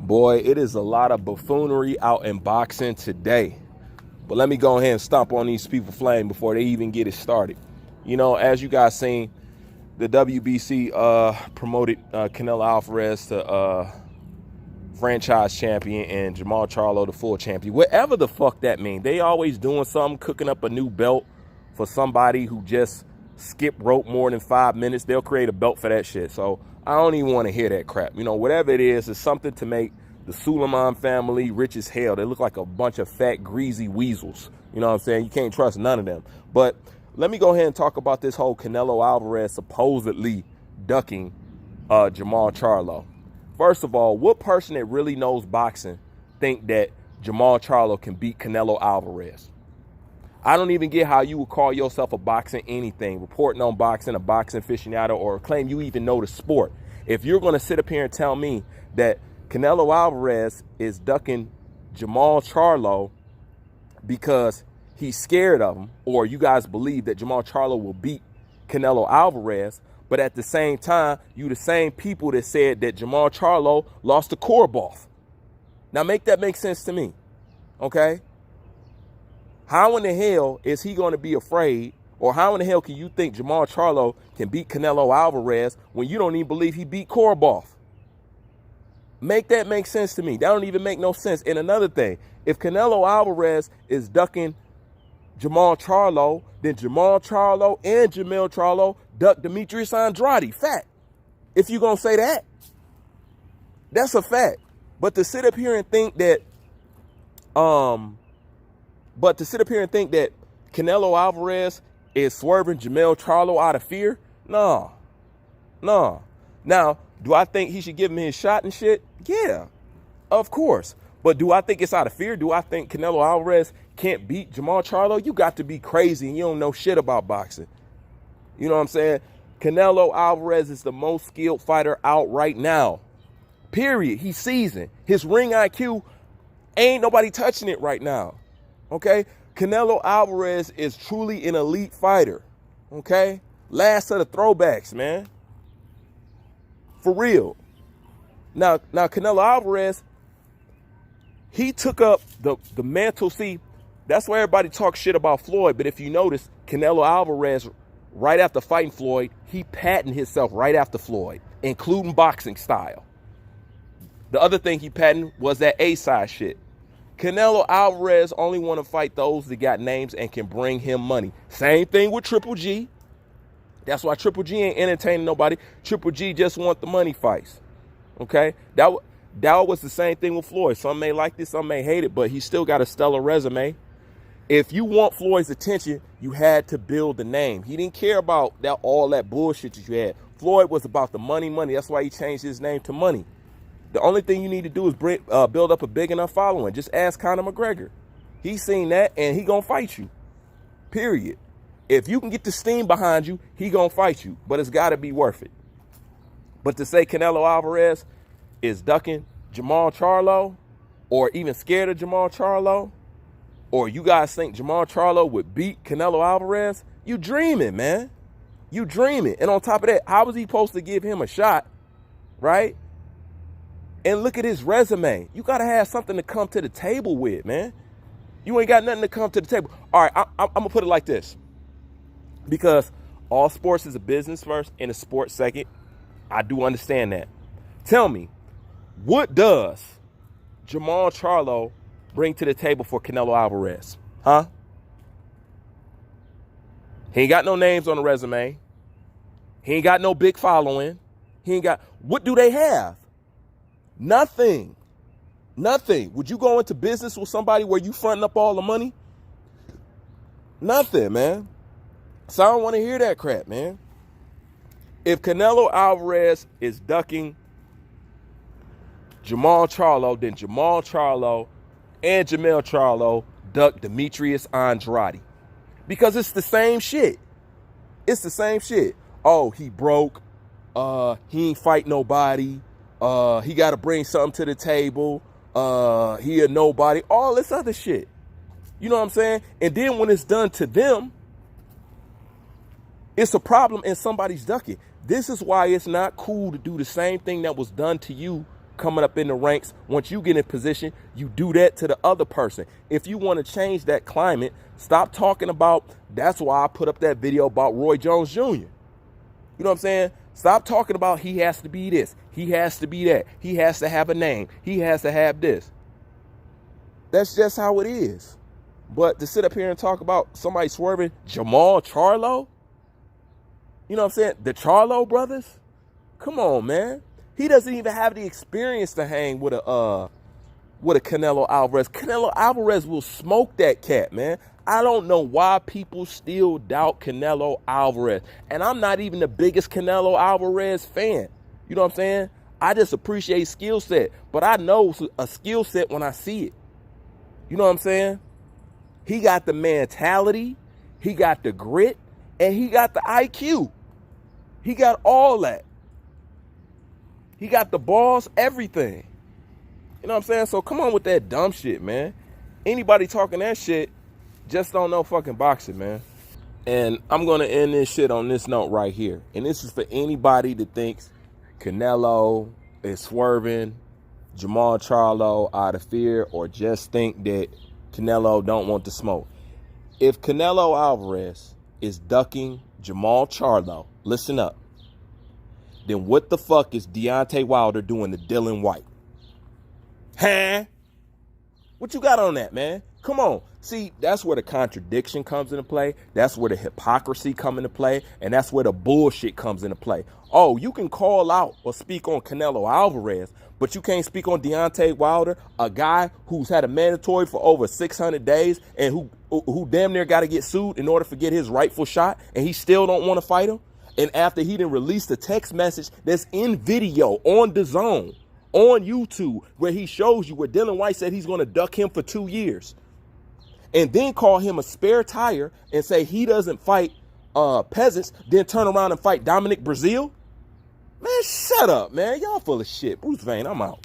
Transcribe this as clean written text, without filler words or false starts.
Boy, it is a lot of buffoonery out in boxing today. But let me go ahead and stomp on these people flame before they even get it started. You know, as you guys seen, the WBC promoted Canelo Alvarez to franchise champion and Jamal Charlo the full champion. Whatever the fuck that means. They always doing something, cooking up a new belt for somebody who just skip rope more than 5 minutes. They'll create a belt for that shit. So I don't even want to hear that crap. You know, whatever it is, it's something to make the Suleiman family rich as hell. They look like a bunch of fat, greasy weasels. You know what I'm saying? You can't trust none of them. But let me go ahead and talk about this whole Canelo Alvarez supposedly ducking Jamal Charlo. First of all, what person that really knows boxing think that Jamal Charlo can beat Canelo Alvarez? I don't even get how you would call yourself a boxing anything, reporting on boxing, a boxing aficionado, or claim you even know the sport. If you're going to sit up here and tell me that Canelo Alvarez is ducking Jamal Charlo because he's scared of him, or you guys believe that Jamal Charlo will beat Canelo Alvarez, but at the same time, you the same people that said that Jamal Charlo lost to Korobov. Now make that make sense to me, okay? How in the hell is he going to be afraid, or how in the hell can you think Jamal Charlo can beat Canelo Alvarez when you don't even believe he beat Korobov? Make that make sense to me. That don't even make no sense. And another thing, if Canelo Alvarez is ducking Jamal Charlo, then Jamal Charlo and Jamal Charlo duck Demetrius Andrade. Fact. If you're going to say that, that's a fact. But to sit up here and think that, Canelo Alvarez is swerving Jamal Charlo out of fear, no. Now, do I think he should give him his shot and shit? Yeah, of course. But do I think it's out of fear? Do I think Canelo Alvarez can't beat Jamal Charlo? You got to be crazy and you don't know shit about boxing. You know what I'm saying? Canelo Alvarez is the most skilled fighter out right now. Period. He's seasoned. His ring IQ, ain't nobody touching it right now. Okay? Canelo Alvarez is truly an elite fighter. Okay? Last of the throwbacks, man. For real. Now Canelo Alvarez, he took up the mantle. See, that's why everybody talks shit about Floyd. But if you notice, Canelo Alvarez, right after fighting Floyd, he patented himself right after Floyd, including boxing style. The other thing he patented was that A-side shit. Canelo Alvarez only want to fight those that got names and can bring him money. Same thing with Triple G. That's why Triple G ain't entertaining nobody. Triple G just want the money fights. Okay? That was the same thing with Floyd. Some may like this, some may hate it, but he still got a stellar resume. If you want Floyd's attention, you had to build the name. He didn't care about all that bullshit that you had. Floyd was about the money. That's why he changed his name to Money. The only thing you need to do is build up a big enough following. Just ask Conor McGregor. He's seen that, and he gonna fight you. Period. If you can get the steam behind you, he gonna fight you. But it's got to be worth it. But to say Canelo Alvarez is ducking Jamal Charlo, or even scared of Jamal Charlo, or you guys think Jamal Charlo would beat Canelo Alvarez, you dreaming, man. You dreaming. And on top of that, how was he supposed to give him a shot, right? And look at his resume. You got to have something to come to the table with, man. You ain't got nothing to come to the table. All right, I'm going to put it like this. Because all sports is a business first and a sports second. I do understand that. Tell me, what does Jamal Charlo bring to the table for Canelo Alvarez? Huh? He ain't got no names on the resume. He ain't got no big following. What do they have? Nothing. Would you go into business with somebody where you fronting up all the money? Nothing, man. So I don't want to hear that crap, man. If Canelo Alvarez is ducking Jamal Charlo, then Jamal Charlo and Jamal Charlo duck Demetrius Andrade. Because it's the same shit. It's the same shit. Oh, he broke. He ain't fight nobody. He got to bring something to the table. He a nobody. All this other shit. You know what I'm saying? And then when it's done to them, it's a problem and somebody's ducking. This is why it's not cool to do the same thing that was done to you coming up in the ranks. Once you get in position, you do that to the other person. If you want to change that climate, stop talking about, that's why I put up that video about Roy Jones Jr. You know what I'm saying? Stop talking about he has to be this, he has to be that, he has to have a name, he has to have this. That's just how it is. But to sit up here and talk about somebody swerving, Jamal Charlo, you know what I'm saying? The Charlo brothers? Come on, man. He doesn't even have the experience to hang with a Canelo Alvarez. Canelo Alvarez will smoke that cat, man. I don't know why people still doubt Canelo Alvarez. And I'm not even the biggest Canelo Alvarez fan. You know what I'm saying? I just appreciate skill set. But I know a skill set when I see it. You know what I'm saying? He got the mentality, he got the grit, and he got the IQ. He got all that. He got the balls, everything. You know what I'm saying? So come on with that dumb shit, man. Anybody talking that shit just don't know fucking boxing, man. And I'm going to end this shit on this note right here. And this is for anybody that thinks Canelo is swerving Jamal Charlo out of fear, or just think that Canelo don't want to smoke. If Canelo Alvarez is ducking Jamal Charlo, listen up, then what the fuck is Deontay Wilder doing to Dylan White? Huh? What you got on that, man? Come on. See, that's where the contradiction comes into play. That's where the hypocrisy comes into play. And that's where the bullshit comes into play. Oh, you can call out or speak on Canelo Alvarez, but you can't speak on Deontay Wilder, a guy who's had a mandatory for over 600 days and who damn near got to get sued in order to get his rightful shot, and he still don't want to fight him. And after he didn't release the text message that's in video on DAZN, on YouTube, where he shows you where Dylan White said he's going to duck him for 2 years, and then call him a spare tire and say he doesn't fight peasants, then turn around and fight Dominic Brazil? Man, shut up, man. Y'all full of shit. Bruce Vane, I'm out.